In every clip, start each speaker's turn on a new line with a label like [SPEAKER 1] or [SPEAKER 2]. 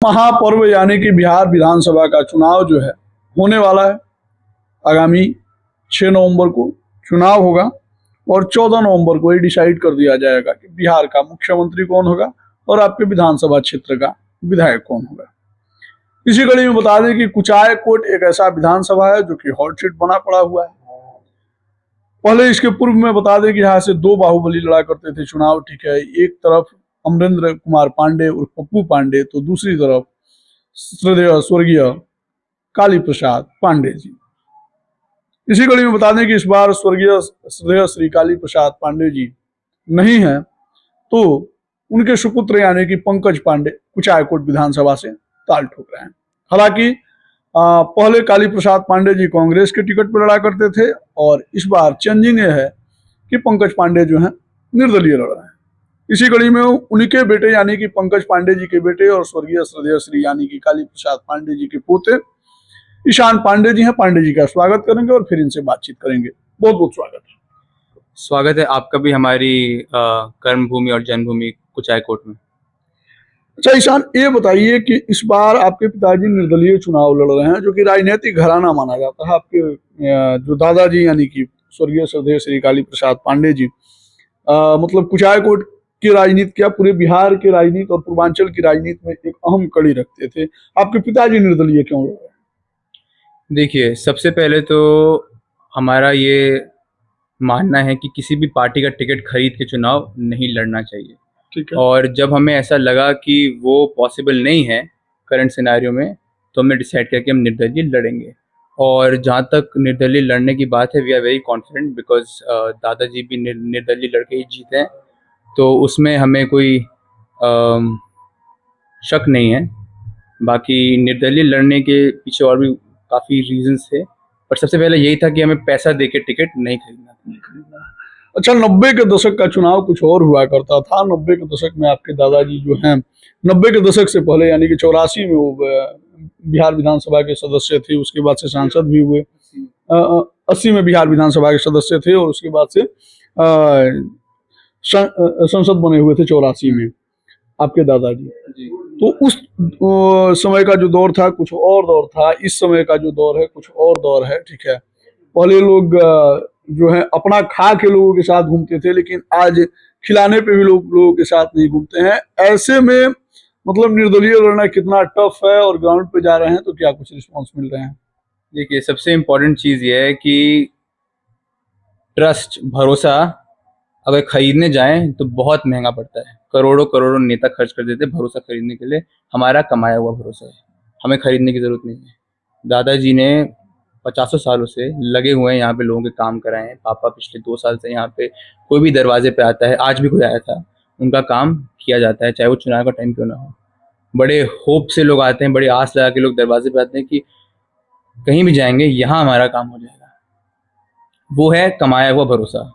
[SPEAKER 1] महापर्व यानी कि बिहार विधानसभा का चुनाव जो है होने वाला है। आगामी 6 नवंबर को चुनाव होगा और 14 नवंबर को ये डिसाइड कर दिया जाएगा कि बिहार का मुख्यमंत्री कौन होगा और आपके विधानसभा क्षेत्र का विधायक कौन होगा। इसी कड़ी में बता दें कि कुचायकोट एक ऐसा विधानसभा है जो कि हॉट सीट बना पड़ा हुआ है। पहले इसके पूर्व में बता दें कि यहाँ से 2 बाहुबली लड़ा करते थे चुनाव, ठीक है। एक तरफ अमरेंद्र कुमार पांडे और पप्पू पांडे, तो दूसरी तरफ श्रद्धेय स्वर्गीय काली प्रसाद पांडे जी। इसी कड़ी में बता दें कि इस बार स्वर्गीय श्रद्धेय श्री काली प्रसाद पांडे जी नहीं है, तो उनके सुपुत्र यानी कि पंकज पांडे कुचायकोट विधानसभा से ताल ठोक रहे हैं। हालांकि पहले काली प्रसाद पांडे जी कांग्रेस के टिकट पर लड़ा करते थे और इस बार चेंजिंग ये है कि पंकज पांडे जो है निर्दलीय लड़ रहे हैं। इसी कड़ी में उन्हीं के बेटे यानी कि पंकज पांडे जी के बेटे और स्वर्गीय श्रद्धेय श्री यानी कि काली प्रसाद पांडे जी के पोते ईशान पांडे जी हैं। पांडे जी का स्वागत करेंगे और फिर इनसे बातचीत करेंगे। बहुत बहुत
[SPEAKER 2] स्वागत है आपका भी हमारी कर्मभूमि और जन्मभूमि कुचायकोट में।
[SPEAKER 1] अच्छा ईशान, ये बताइए कि इस बार आपके पिताजी निर्दलीय चुनाव लड़ रहे हैं, जो कि राजनीतिक घराना माना जाता है। आपके जो दादाजी यानी कि स्वर्गीय श्रद्धेय श्री काली प्रसाद पांडे जी मतलब कुचायकोट की राजनीति, क्या पूरे बिहार की राजनीति और पूर्वांचल की राजनीति में एक अहम कड़ी रखते थे। आपके पिताजी निर्दलीय क्यों लड़ रहे हैं?
[SPEAKER 2] देखिए, सबसे पहले तो हमारा ये मानना है कि किसी भी पार्टी का टिकट खरीद के चुनाव नहीं लड़ना चाहिए,
[SPEAKER 1] ठीक है।
[SPEAKER 2] और जब हमें ऐसा लगा कि वो पॉसिबल नहीं है करंट सिनेरियो में, तो हमने डिसाइड किया कि हम निर्दलीय लड़ेंगे। और जहाँ तक निर्दलीय लड़ने की बात है, we are very confident because दादाजी भी निर्दलीय लड़के ही जीते हैं, तो उसमें हमें कोई शक नहीं है। बाकी निर्दलीय लड़ने के पीछे और भी काफ़ी रीजंस थे, पर सबसे पहले यही था कि हमें पैसा दे के टिकट नहीं खरीदना।
[SPEAKER 1] अच्छा, 90 के दशक का चुनाव कुछ और हुआ करता था। 90 के दशक में आपके दादाजी जो हैं 90 के दशक से पहले यानी कि 84 में वो बिहार विधानसभा के सदस्य थे, उसके बाद से सांसद भी हुए। 80 में बिहार विधानसभा के सदस्य थे और उसके बाद से संसद बने हुए थे 84 में आपके दादाजी। तो उस समय का जो दौर था कुछ और दौर था, इस समय का जो दौर है कुछ और दौर है, ठीक है। पहले लोग जो है अपना खा के लोगों के साथ घूमते थे, लेकिन आज खिलाने पे भी लोगों के साथ नहीं घूमते हैं। ऐसे में मतलब निर्दलीय लड़ना कितना टफ है, और ग्राउंड पे जा रहे हैं तो क्या कुछ रिस्पॉन्स मिल रहे हैं?
[SPEAKER 2] देखिए, सबसे इम्पोर्टेंट चीज़ ये है कि ट्रस्ट, भरोसा अगर खरीदने जाएं तो बहुत महंगा पड़ता है। करोड़ों करोड़ों नेता खर्च कर देते भरोसा खरीदने के लिए। हमारा कमाया हुआ भरोसा है, हमें खरीदने की ज़रूरत नहीं है। दादाजी ने 50 सालों से लगे हुए हैं, यहाँ पे लोगों के काम कराए हैं। पापा पिछले 2 साल से यहाँ पे कोई भी दरवाजे पे आता है, आज भी कोई आया था, उनका काम किया जाता है, चाहे वो चुनाव का टाइम क्यों ना हो। बड़े होप से लोग आते हैं, बड़ी आस लगा के लोग दरवाजे पे आते हैं कि कहीं भी जाएंगे यहाँ हमारा काम हो जाएगा। वो है कमाया हुआ भरोसा।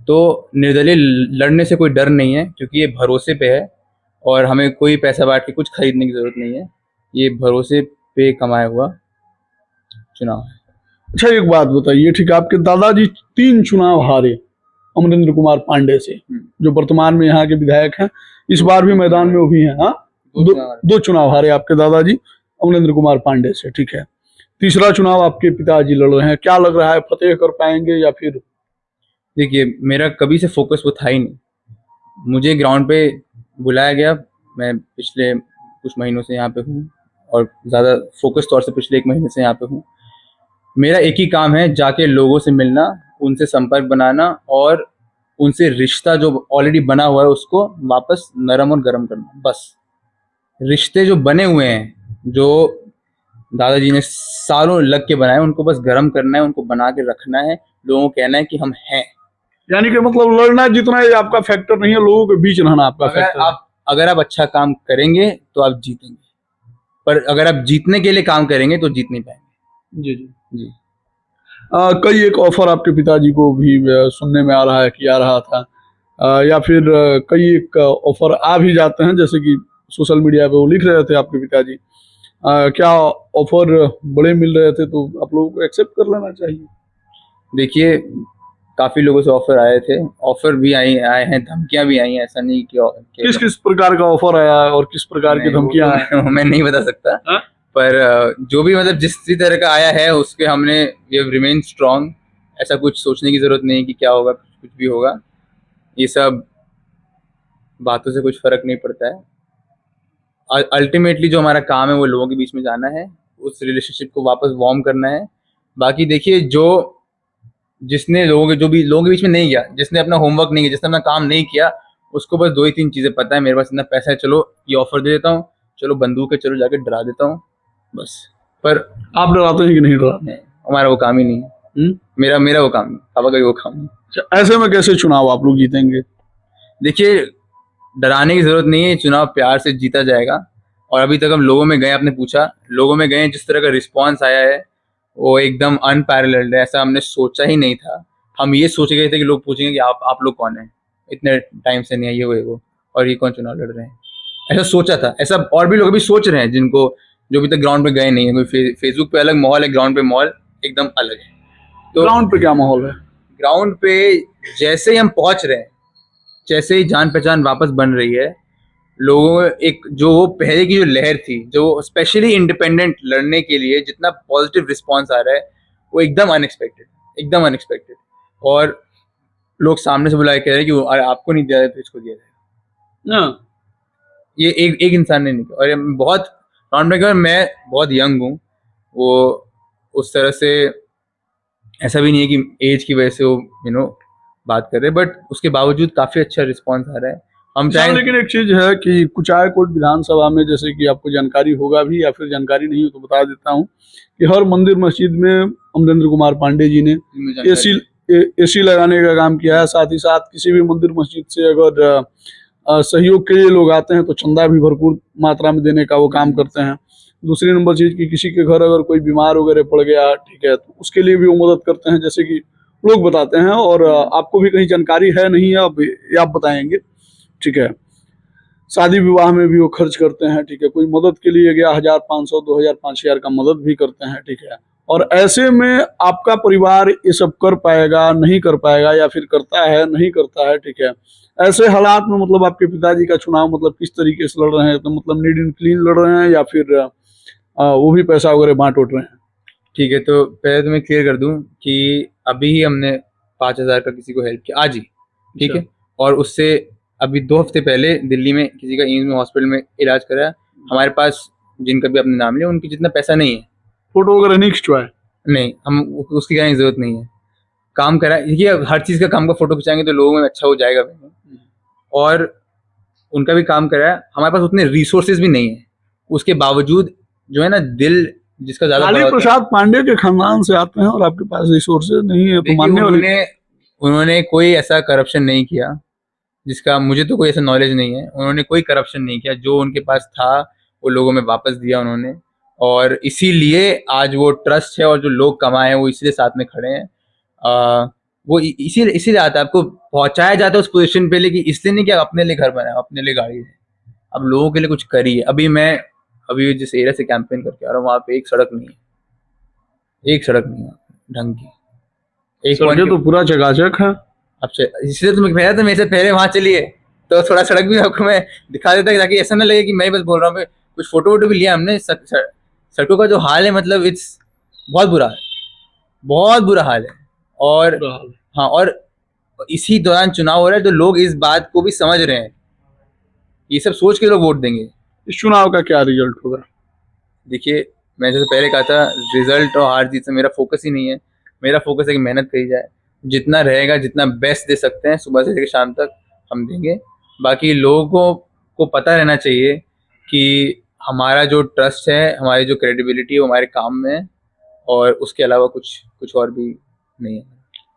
[SPEAKER 2] तो निर्दलीय लड़ने से कोई डर नहीं है, क्योंकि ये भरोसे पे है और हमें कोई पैसा बांट के कुछ खरीदने की ज़रूरत नहीं है। ये भरोसे पे कमाया हुआ चुनाव है।
[SPEAKER 1] अच्छा, एक बात बताइए, ठीक है, आपके दादाजी 3 चुनाव हारे अमरेंद्र कुमार पांडे से, जो वर्तमान में यहाँ के विधायक हैं, इस बार भी मैदान में वो भी हैं। हाँ, 2 चुनाव हारे आपके दादाजी अमरेंद्र कुमार पांडे से, ठीक है। तीसरा चुनाव आपके पिताजी लड़ रहे हैं। क्या लग रहा है, फतेह कर पाएंगे या फिर?
[SPEAKER 2] देखिए, मेरा कभी से फोकस वो था ही नहीं। मुझे ग्राउंड पे बुलाया गया, मैं पिछले कुछ महीनों से यहाँ पे हूँ और ज़्यादा फोकस तौर से पिछले 1 महीने से यहाँ पे हूँ। मेरा एक ही काम है, जाके लोगों से मिलना, उनसे संपर्क बनाना और उनसे रिश्ता जो ऑलरेडी बना हुआ है उसको वापस नरम और गर्म करना। बस रिश्ते जो बने हुए हैं, जो दादाजी ने सालों लग के बनाए, उनको बस गर्म करना है, उनको बना के रखना है, लोगों को कहना है कि हम हैं।
[SPEAKER 1] यानी कि मतलब लड़ना जितना है आपका फैक्टर नहीं है, लोगों के बीच रहना आपका फैक्टर।
[SPEAKER 2] अगर आप अच्छा काम करेंगे तो आप जीतेंगे, पर अगर आप जीतने के लिए काम करेंगे तो जीत नहीं पाएंगे।
[SPEAKER 1] जी जी जी। कई एक ऑफर आपके पिताजी को भी सुनने में आ रहा है कि आ रहा था, या फिर कई एक ऑफर आ भी जाते हैं, जैसे कि सोशल मीडिया पे वो लिख रहे थे आपके पिताजी। क्या ऑफर बड़े मिल रहे थे तो आप लोगों को एक्सेप्ट कर लेना चाहिए?
[SPEAKER 2] देखिए, काफी लोगों से ऑफर आए थे, ऑफर भी आए हैं, धमकियां भी आई हैं, ऐसा नहीं कि
[SPEAKER 1] किस किस प्रकार का ऑफर आया और किस प्रकार की
[SPEAKER 2] नहीं, वो
[SPEAKER 1] धमकियां
[SPEAKER 2] तो
[SPEAKER 1] आई?
[SPEAKER 2] मैं नहीं बता सकता।
[SPEAKER 1] हाँ?
[SPEAKER 2] पर जो भी मतलब जिस तरह का आया है उसके हमने वी हैव रिमेन स्ट्रांग। ऐसा कुछ सोचने की जरूरत नहीं कि क्या होगा, कुछ भी होगा, ये सब बातों से कुछ फर्क नहीं पड़ता है। अल्टीमेटली जो हमारा काम है वो लोगों के बीच में जाना है, उस रिलेशनशिप को वापस वार्म करना है। बाकी देखिए, जो जिसने लोगों के बीच में नहीं गया, जिसने अपना होमवर्क नहीं किया, जिसने अपना काम नहीं किया, उसको बस 2 ही 3 चीजें पता है, मेरे पास इतना पैसा है, चलो ये ऑफर दे देता हूँ, चलो बंदूक है, चलो जाके डरा देता हूँ, बस। पर
[SPEAKER 1] आप डराते हैं कि नहीं डराते?
[SPEAKER 2] नहीं, हमारा वो काम ही नहीं है। मेरा वो काम नहीं, पापा का भी वो काम नहीं।
[SPEAKER 1] अच्छा, ऐसे में कैसे चुनाव आप लोग जीतेंगे?
[SPEAKER 2] देखिए, डराने की जरूरत नहीं है, चुनाव प्यार से जीता जाएगा। और अभी तक हम लोगों में गए, आपने पूछा, लोगों में गए, जिस तरह का रिस्पॉन्स आया है वो एकदम अनपैरेलल्ड है, ऐसा हमने सोचा ही नहीं था। हम ये सोच गए थे कि लोग पूछेंगे कि आप लोग कौन हैं, इतने टाइम से नहीं है, ये वो और ये कौन चुनाव लड़ रहे हैं, ऐसा सोचा था। ऐसा और भी लोग अभी सोच रहे हैं, जिनको जो अभी तक ग्राउंड पे गए नहीं है। कोई फेसबुक पे अलग माहौल है, ग्राउंड पे माहौल एकदम अलग है। तो
[SPEAKER 1] ग्राउंड पे क्या माहौल है?
[SPEAKER 2] ग्राउंड पे जैसे ही हम पहुंच रहे हैं, जैसे ही जान पहचान वापस बन रही है, लोगों में एक जो वो पहले की जो लहर थी, जो स्पेशली इंडिपेंडेंट लड़ने के लिए जितना पॉजिटिव रिस्पांस आ रहा है, वो एकदम अनएक्सपेक्टेड, एकदम अनएक्सपेक्टेड। और लोग सामने से बुला के कह रहे हैं कि अरे आपको नहीं दिया जाए तो इसको दिया जाए।
[SPEAKER 1] हाँ।
[SPEAKER 2] ये एक इंसान ने नहीं किया। और ये बहुत राउंड में, मैं बहुत यंग हूँ, वो उस तरह से ऐसा भी नहीं है कि एज की वजह से वो बात कर रहे हैं, बट उसके बावजूद काफी अच्छा रिस्पॉन्स आ रहा है। हम चाहे,
[SPEAKER 1] लेकिन एक चीज है कि कुचायकोट विधानसभा में, जैसे कि आपको जानकारी होगा भी या फिर जानकारी नहीं हो तो बता देता हूँ, कि हर मंदिर मस्जिद में अमरेंद्र कुमार पांडे जी ने एसी लगाने का काम किया है। साथ ही साथ किसी भी मंदिर मस्जिद से अगर सहयोग के लिए लोग आते हैं तो चंदा भी भरपूर मात्रा में देने का वो काम करते हैं। दूसरी नंबर चीज कि किसी के घर अगर कोई बीमार वगैरह पड़ गया, ठीक है, तो उसके लिए भी वो मदद करते हैं, जैसे कि लोग बताते हैं। और आपको भी कहीं जानकारी है नहीं है, अब ये आप बताएंगे, ठीक है। शादी विवाह में भी वो खर्च करते हैं, ठीक है। कोई मदद के लिए गया, 1500, 2000, 5000 का मदद भी करते हैं, ठीक है। और ऐसे में आपका परिवार ये सब कर पाएगा, नहीं कर पाएगा, या फिर करता है, नहीं करता है, ठीक है। ऐसे हालात में मतलब आपके पिताजी का चुनाव मतलब किस तरीके से लड़ रहे हैं? तो मतलब नीट एंड क्लीन लड़ रहे हैं या फिर वो भी पैसा वगैरह बांट उठ रहे हैं?
[SPEAKER 2] ठीक है, तो पहले तो मैं क्लियर कर दूं कि अभी ही हमने 5000 का किसी को हेल्प किया, आज ही, ठीक है। और उससे अभी 2 हफ्ते पहले दिल्ली में किसी का एम्स में हॉस्पिटल में इलाज कराया। हमारे पास जिनका भी आपने नाम लिया, उनकी जितना पैसा नहीं है।
[SPEAKER 1] फोटो वगैरह नहीं खिंचवाए?
[SPEAKER 2] नहीं, हम उसकी कहने की जरूरत नहीं है। काम करा, देखिए हर चीज का काम का फोटो खिंचाएंगे तो लोगों में अच्छा हो जाएगा। और उनका भी काम कराया। हमारे पास उतने रिसोर्सेज भी नहीं है, उसके बावजूद जो है ना, दिल जिसका ज्यादा
[SPEAKER 1] लालू प्रसाद पांडे के खानदान से आते हैं और आपके पास रिसोर्सेज नहीं है, तो मानने वाली।
[SPEAKER 2] उन्होंने कोई ऐसा करप्शन नहीं किया, जिसका मुझे तो कोई ऐसा नॉलेज नहीं है। उन्होंने कोई करप्शन नहीं किया, जो उनके पास था वो लोगों में वापस दिया उन्होंने। और इसीलिए आज वो ट्रस्ट है, और जो लोग कमाए हैं वो इसलिए साथ में खड़े हैं। वो इसीलिए आता है, आपको पहुंचाया जाता है उस पोजीशन पे, लेकिन इसलिए नहीं कि आप अपने लिए घर बनाए, अपने लिए गाड़ी है, अब लोगों के लिए कुछ करिए। अभी जिस एरिया से कैंपेन करके आ रहा हूँ, वहाँ पे एक सड़क नहीं है, एक सड़क नहीं है ढंग की। एक
[SPEAKER 1] सड़कें तो पूरा चकाचक है।
[SPEAKER 2] अच्छा, इसलिए तो मैं कह रहा था, मेरे से पहले वहाँ चलिए तो थोड़ा सड़क भी आपको मैं दिखा देता, ताकि ऐसा ना लगे कि मैं ही बस बोल रहा हूँ। कुछ फोटो वोटो भी लिया हमने। सड़कों का जो हाल है, मतलब इट्स बहुत बुरा है, बहुत बुरा हाल है। और हाँ, और इसी दौरान चुनाव हो रहा है, तो लोग इस बात को भी समझ रहे हैं, ये सब सोच के लोग वोट देंगे।
[SPEAKER 1] इस चुनाव का क्या रिजल्ट होगा?
[SPEAKER 2] देखिए, मैं जैसे पहले कहा था, रिजल्ट और हार जीत से मेरा फोकस ही नहीं है। मेरा फोकस है कि मेहनत करी जाए, जितना रहेगा, जितना बेस्ट दे सकते हैं सुबह से लेकर शाम तक हम देंगे। बाकी लोगों को पता रहना चाहिए कि हमारा जो ट्रस्ट है, हमारी जो क्रेडिबिलिटी है, वो हमारे काम में है, और उसके अलावा कुछ और भी नहीं है।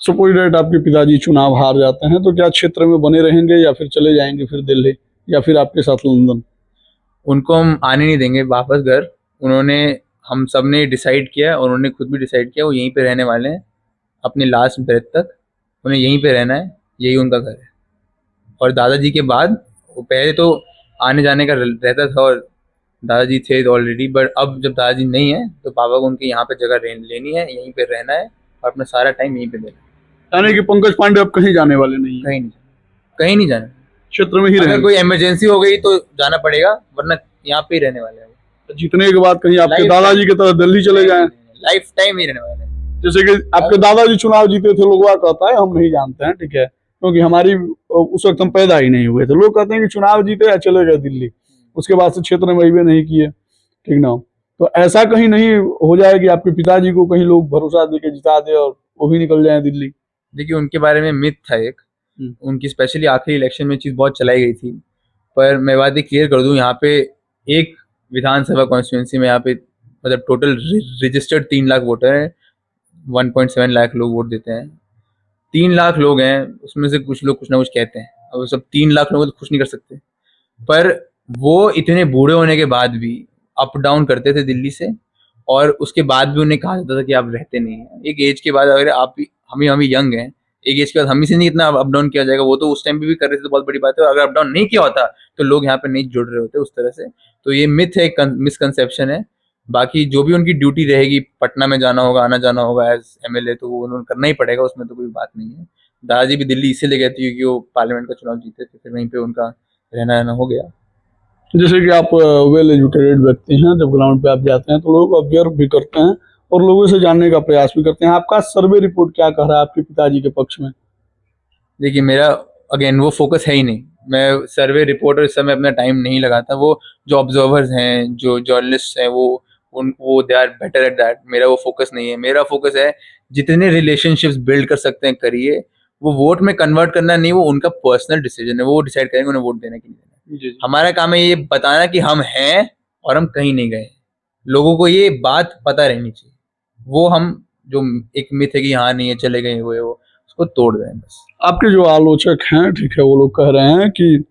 [SPEAKER 1] सपोज डेट आपके पिताजी चुनाव हार जाते हैं, तो क्या क्षेत्र में बने रहेंगे या फिर चले जाएंगे फिर दिल्ली, या फिर आपके साथ लंदन?
[SPEAKER 2] उनको हम आने नहीं देंगे वापस घर। हम सब ने डिसाइड किया, और उन्होंने खुद भी डिसाइड किया, वो यहीं पे रहने वाले हैं अपने लास्ट ब्रेथ तक। उन्हें यहीं पे रहना है, यही उनका घर है। और दादाजी के बाद, वो पहले तो आने जाने का रहता था, और दादाजी थे ऑलरेडी, बट अब जब दादाजी नहीं है तो पापा को उनके यहाँ पे जगह लेनी है, यहीं पे रहना है, और अपना सारा टाइम यहीं पे देना है।
[SPEAKER 1] यानी कि पंकज पांडे अब कहीं जाने वाले नहीं है,
[SPEAKER 2] कहीं नहीं जाना,
[SPEAKER 1] क्षेत्र में ही
[SPEAKER 2] अगर
[SPEAKER 1] रहेंगे।
[SPEAKER 2] कोई इमरजेंसी हो गई तो जाना पड़ेगा, वरना यहाँ पे ही रहने वाले हैं।
[SPEAKER 1] जीतने के बाद कहीं आपके दादाजी की तरह दिल्ली चले जाएं,
[SPEAKER 2] लाइफ टाइम ही रहने वाले हैं।
[SPEAKER 1] जैसे कि आपके दादाजी चुनाव जीते थे, लोग कहता है हम नहीं जानते हैं, ठीक है, क्योंकि हमारी उस वक्त हम पैदा ही नहीं हुए थे। लोग कहते हैं कि चुनाव जीते या चले गए दिल्ली, उसके बाद से क्षेत्र में वही नहीं किए, ठीक ना। तो ऐसा कहीं नहीं हो जाए कि आपके पिताजी को कहीं लोग भरोसा दे के जिता दे और वो भी निकल जाए दिल्ली।
[SPEAKER 2] देखिए उनके बारे में मिथ था एक, उनकी स्पेशली आखिरी इलेक्शन में चीज़ बहुत चलाई गई थी, पर मैं बात ही क्लियर कर दूं, यहाँ पे एक विधानसभा कॉन्स्टिट्यूंसी में यहाँ पे मतलब टोटल रजिस्टर्ड 3 लाख वोटर हैं, 1.7 लाख लोग वोट देते हैं। 3 लाख लोग हैं, उसमें से कुछ लोग कुछ ना कुछ कहते हैं, अब वो सब 3 लाख लोगों को तो खुश नहीं कर सकते, पर वो इतने बूढ़े होने के बाद भी अप डाउन करते थे दिल्ली से, और उसके बाद भी उन्हें कहा जाता था कि आप रहते नहीं हैं। एक एज के बाद अगर आप हम यंग हैं, एक एज के बाद हम ही से नहीं इतना अप डाउन किया जाएगा, वो तो उस टाइम पे भी कर रहे थे तो बहुत बड़ी बात है, अगर अप डाउन नहीं किया होता तो लोग यहाँ पे नहीं जुड़ रहे होते उस तरह से। तो ये मिथ है, मिसकंसेप्शन है। बाकी जो भी उनकी ड्यूटी रहेगी, पटना में जाना होगा, आना जाना होगा एज MLA, तो वो उन्होंने करना ही पड़ेगा, उसमें तो कोई बात नहीं है। दादाजी भी दिल्ली इसीलिए गए थे क्योंकि वो पार्लियामेंट का चुनाव जीते थे, फिर वहीं पे उनका रहना हो गया।
[SPEAKER 1] जैसे कि आप वेल एजुकेटेड व्यक्ति हैं, जब ग्राउंड पे आप जाते हैं तो लोग ऑब्जर्व भी करते हैं और लोगों से जानने का प्रयास भी करते हैं। आपका सर्वे रिपोर्ट क्या कह रहा है आपके पिताजी के पक्ष में?
[SPEAKER 2] देखिए मेरा अगेन वो फोकस है ही नहीं, मैं सर्वे रिपोर्ट और इस समय अपना टाइम नहीं लगाता। वो जो ऑब्जर्वर्स हैं, जो जर्नलिस्ट हैं, वो they are better at that. मेरा वो फोकस नहीं है। मेरा फोकस है जितने रिलेशनशिप्स बिल्ड कर सकते हैं करिए, वो वोट में कन्वर्ट करना नहीं, वो उनका पर्सनल डिसीजन है, वो डिसाइड करेंगे उन्हें वोट देना कि नहीं देना। हमारा काम है ये बताना कि हम हैं और हम कहीं नहीं गए। लोगों को ये बात पता रहनी चाहिए। वो हम जो एक मिथ है कि यहाँ नहीं है, चले गए, वो उसको तोड़ दें बस।
[SPEAKER 1] आपके जो आलोचक हैं, ठीक है, वो लोग कह रहे हैं कि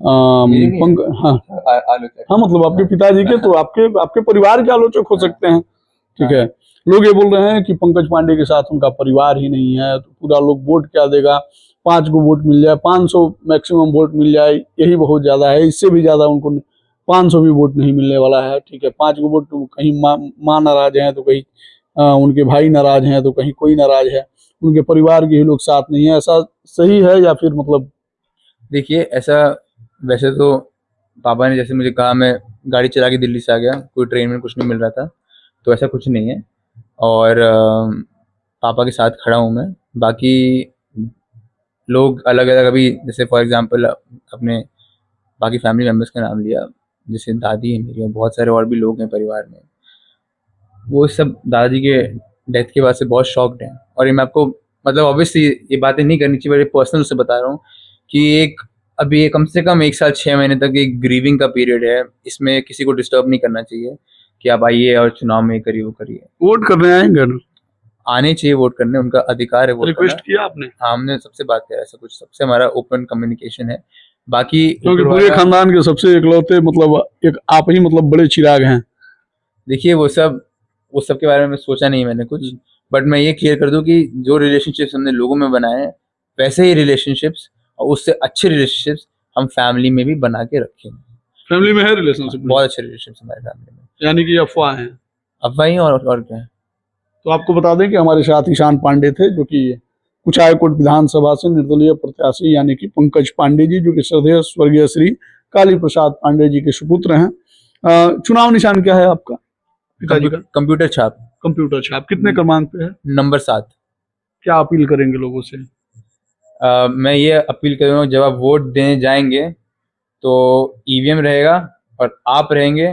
[SPEAKER 1] हाँ मतलब आपके पिताजी के, तो आपके परिवार के आलोचक हो सकते हैं, ठीक है। लोग ये बोल रहे हैं कि पंकज पांडे के साथ उनका परिवार ही नहीं है, तो पूरा लोग वोट क्या देगा, 5 को वोट मिल जाए, 500 मैक्सिमम वोट मिल जाए, यही बहुत ज्यादा है, इससे भी ज्यादा उनको 500 भी वोट नहीं मिलने वाला है, ठीक है। 5 को वोट, कहीं माँ नाराज है, तो कहीं उनके भाई नाराज हैं, तो कहीं कोई नाराज है, उनके परिवार के ही लोग साथ नहीं है। ऐसा सही है या फिर मतलब?
[SPEAKER 2] देखिए ऐसा, वैसे तो पापा ने जैसे मुझे कहा, मैं गाड़ी चला के दिल्ली से आ गया, कोई ट्रेन में कुछ नहीं मिल रहा था, तो ऐसा कुछ नहीं है। और पापा के साथ खड़ा हूँ मैं। बाकी लोग अलग अलग, अभी जैसे फॉर एग्जांपल अपने बाकी फैमिली मेम्बर्स का नाम लिया, जैसे दादी है मेरी और बहुत सारे और भी लोग हैं परिवार में, वो सब दादाजी के डेथ के बाद से बहुत शॉक्ड हैं। और ये मैं आपको मतलब ऑब्वियसली ये बातें नहीं करनी चाहिए, बड़े पर्सनल से बता रहा हूँ कि अभी ये कम से कम 1 साल 6 महीने तक एक ग्रीविंग का पीरियड है। इसमें किसी को डिस्टर्ब नहीं करना चाहिए कि आप आइए और चुनाव में करिए, वो करिए।
[SPEAKER 1] वोट करने आएंगे ना?
[SPEAKER 2] आने चाहिए वोट करने, उनका अधिकार है वोट करना।
[SPEAKER 1] रिक्वेस्ट किया आपने?
[SPEAKER 2] हाँ, हमने सबसे बात किया, ऐसा कुछ सबसे हमारा ओपन कम्युनिकेशन है। बाकी
[SPEAKER 1] क्योंकि पूरे खानदान के सबसे इकलौते मतलब एक आप ही मतलब बड़े चिराग हैं।
[SPEAKER 2] देखिए वो सब के बारे में सोचा नहीं मैंने कुछ, बट मैं ये क्लियर कर दूं कि जो रिलेशनशिप्स हमने लोगों में बनाए हैं, वैसे ही रिलेशनशिप्स और उससे अच्छे रिलेशनशिप्स हम फैमिली में भी बना के रखेंगे।
[SPEAKER 1] फैमिली में है रिलेशनशिप? बहुत
[SPEAKER 2] अच्छे रिलेशनशिप्स हमारे फैमिली में।
[SPEAKER 1] यानी कि अफवाह हैं?
[SPEAKER 2] अफवाह ही और क्या है।
[SPEAKER 1] तो आपको बता दें कि हमारे साथ ईशान पांडे थे, जो कि कुचायकोट विधानसभा से निर्दलीय प्रत्याशी, यानी कि पंकज पांडे जी, जो कि श्रद्धेय स्वर्गीय श्री काली प्रसाद पांडे जी के सुपुत्र हैं। चुनाव निशान क्या है आपका पिताजी का?
[SPEAKER 2] कंप्यूटर छाप।
[SPEAKER 1] कंप्यूटर छाप। कितने क्रमांक पे है?
[SPEAKER 2] नंबर 7।
[SPEAKER 1] क्या अपील करेंगे लोगों से?
[SPEAKER 2] मैं ये अपील करूँगा, जब आप वोट देने जाएंगे तो EVM रहेगा और आप रहेंगे,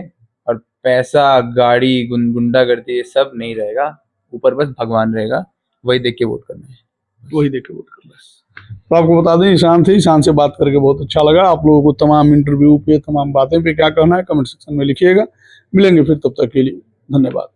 [SPEAKER 2] और पैसा, गाड़ी, गुंडागर्दी ये सब नहीं रहेगा, ऊपर बस भगवान रहेगा, वही देख के वोट करना है,
[SPEAKER 1] वही देख के वोट करना है। तो आपको बता दें ईशान थे, ईशान से बात करके बहुत अच्छा लगा। आप लोगों को तमाम इंटरव्यू पे, तमाम बातें पे क्या कहना है कमेंट सेक्शन में लिखिएगा। मिलेंगे फिर, तब तक के लिए धन्यवाद।